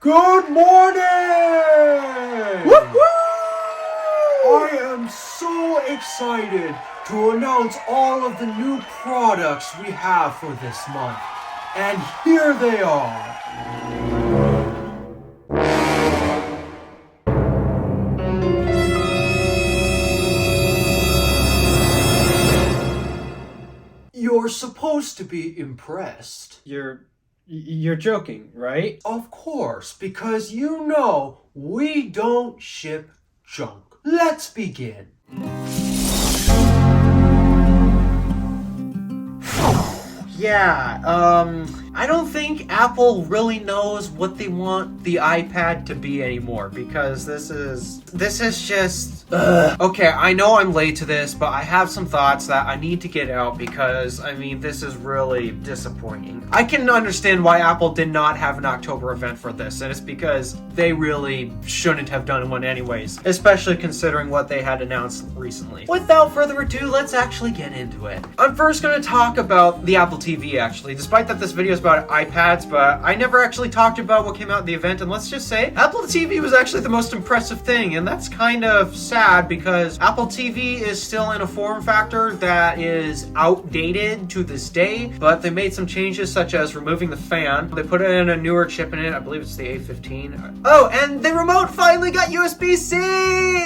Good morning! Woo-hoo! I am so excited to announce all of the new products we have for this month. And here they are. You're supposed to be impressed. You're joking, right? Of course, because you know we don't ship junk. Let's begin. I don't think Apple really knows what they want the iPad to be anymore, because this is just okay, I know I'm late to this, but I have some thoughts that I need to get out because this is really disappointing. I can understand why Apple did not have an October event for this, and it's because they really shouldn't have done one anyways, especially considering what they had announced recently. Without further ado, let's actually get into it. I'm first going to talk about the Apple TV, actually, despite that this video is about iPads, but I never actually talked about what came out at the event, and let's just say Apple TV was actually the most impressive thing, and that's kind of sad because Apple TV is still in a form factor that is outdated to this day, but they made some changes such as removing the fan. They put in a newer chip in it, I believe it's the A15. Oh, and the remote finally got USB-C!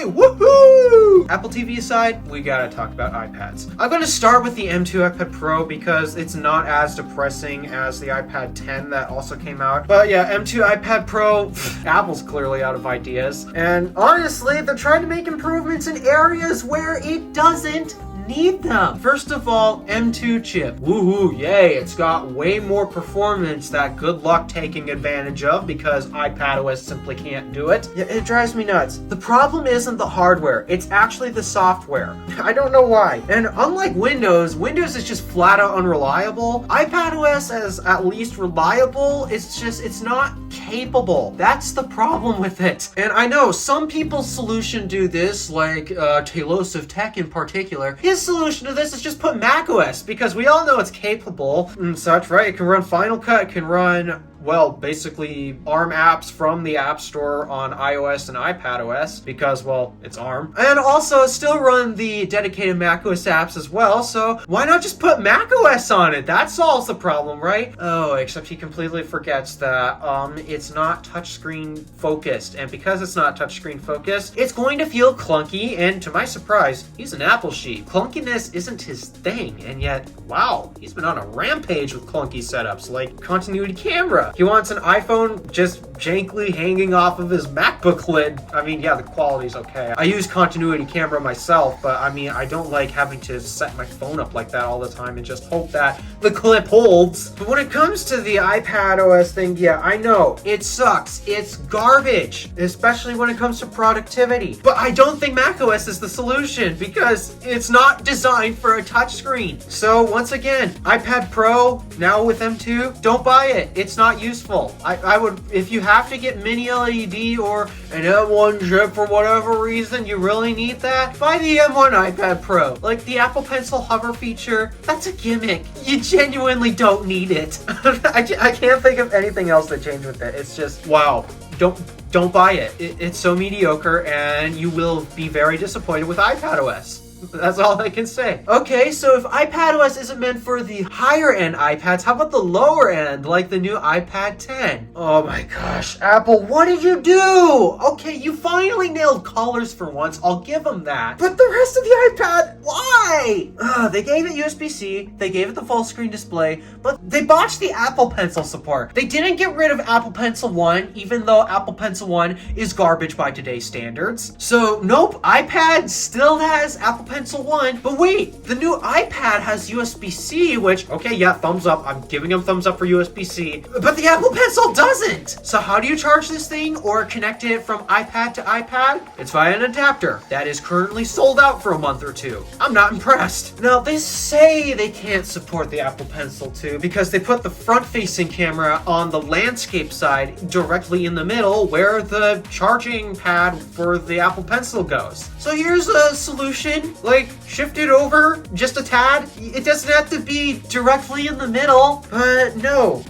Woohoo! Apple TV aside, we gotta talk about iPads. I'm gonna start with the M2 iPad Pro because it's not as depressing as the iPad 10 that also came out. But yeah, M2 iPad Pro, Apple's clearly out of ideas. And honestly, they're trying to make improvements in areas where it doesn't need them. First of all, M2 chip. Woohoo, yay, it's got way more performance that good luck taking advantage of because iPadOS simply can't do it. Yeah, it drives me nuts. The problem isn't the hardware, it's actually the software. I don't know why. And unlike Windows is just flat out unreliable. iPadOS is at least reliable, it's not capable. That's the problem with it. And I know some people's solution do this, like Talos of Tech in particular. His solution to this is just put macOS, because we all know it's capable and such, right? It can run Final Cut, it can run, well, basically ARM apps from the App Store on iOS and iPadOS because, well, it's ARM. And also still run the dedicated macOS apps as well, so why not just put macOS on it? That solves the problem, right? Oh, except he completely forgets that it's not touchscreen focused, and because it's not touchscreen focused, it's going to feel clunky, and to my surprise, he's an Apple sheep. Clunkiness isn't his thing, and yet, wow, he's been on a rampage with clunky setups, like continuity camera. He wants an iPhone just jankly hanging off of his MacBook lid. Yeah, the quality's okay. I use continuity camera myself, but I don't like having to set my phone up like that all the time and just hope that the clip holds. But when it comes to the iPadOS thing, yeah, I know, it sucks. It's garbage, especially when it comes to productivity. But I don't think macOS is the solution because it's not designed for a touchscreen. So once again, iPad Pro, now with M2, don't buy it. It's not useful. I would, if you have to get mini LED or an M1 chip for whatever reason, you really need that, buy the M1 iPad Pro. Like the Apple Pencil hover feature, that's a gimmick. You genuinely don't need it. I can't think of anything else that changed with it. It's just, wow. Don't buy it. It's so mediocre, and you will be very disappointed with iPadOS. That's all I can say. Okay, so if iPadOS isn't meant for the higher end iPads, how about the lower end, like the new iPad 10? Oh my gosh, Apple, what did you do? Okay, you finally nailed colors for once, I'll give them that. But the rest of the iPad, why? They gave it USB-C, they gave it the full screen display, but they botched the Apple Pencil support. They didn't get rid of Apple Pencil 1, even though Apple Pencil 1 is garbage by today's standards. So nope, iPad still has Apple Pencil 1, but wait, the new iPad has USB-C, which, okay, yeah, thumbs up, I'm giving them thumbs up for USB-C, but the Apple Pencil doesn't! So how do you charge this thing or connect it from iPad to iPad? It's via an adapter that is currently sold out for a month or two. I'm not impressed. Now, they say they can't support the Apple Pencil 2 because they put the front-facing camera on the landscape side directly in the middle where the charging pad for the Apple Pencil goes. So here's a solution. Like, shift it over just a tad. It doesn't have to be directly in the middle, but no,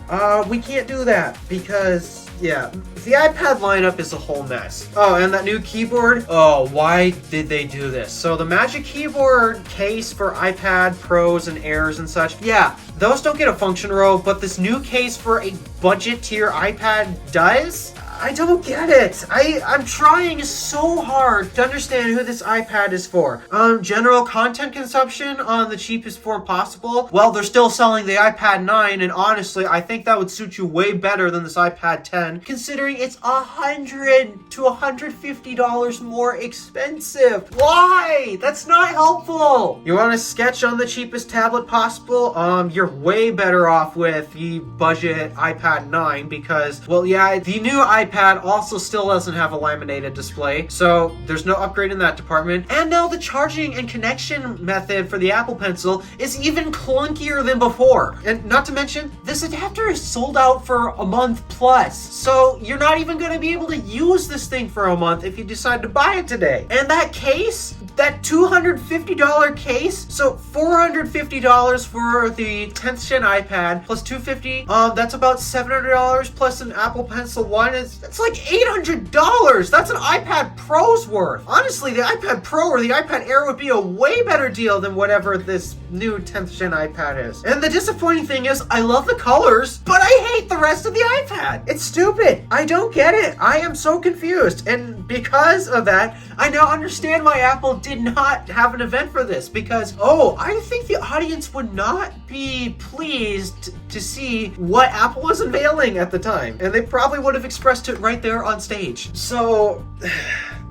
we can't do that because yeah, the iPad lineup is a whole mess. Oh, and that new keyboard. Oh, why did they do this? So the Magic Keyboard case for iPad Pros and Airs and such, yeah, those don't get a function row, but this new case for a budget tier iPad does? I don't get it. I'm trying so hard to understand who this iPad is for. General content consumption on the cheapest form possible. Well, they're still selling the iPad 9, and honestly, I think that would suit you way better than this iPad 10, considering it's $100 to $150 more expensive. Why? That's not helpful. You want to sketch on the cheapest tablet possible? You're way better off with the budget iPad 9 because, well, yeah, the new iPad also still doesn't have a laminated display, so there's no upgrade in that department. And now the charging and connection method for the Apple Pencil is even clunkier than before. And not to mention, this adapter is sold out for a month plus. So you're not even going to be able to use this thing for a month if you decide to buy it today. And that case, that $250 case, so $450 for the 10th gen iPad plus $250, that's about $700 plus an Apple Pencil 1. That's like $800. That's an iPad Pro's worth. Honestly, the iPad Pro or the iPad Air would be a way better deal than whatever this new 10th gen iPad is. And the disappointing thing is, I love the colors, but I hate the rest of the iPad. It's stupid. I don't get it. I am so confused. And because of that, I now understand why Apple did not have an event for this, because, oh, I think the audience would not be pleased to see what Apple was unveiling at the time, and they probably would have expressed it right there on stage. So,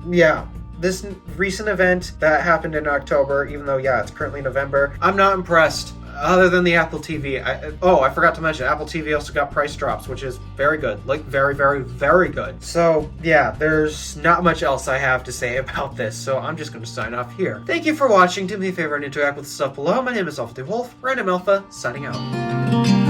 yeah. This recent event that happened in October, even though, yeah, it's currently November, I'm not impressed. Other than the Apple TV. I forgot to mention, Apple TV also got price drops, which is very good. Like, very, very, very good. So, yeah, there's not much else I have to say about this, so I'm just going to sign off here. Thank you for watching. Do me a favor and interact with the stuff below. My name is DeWolf, Random Alpha, signing out.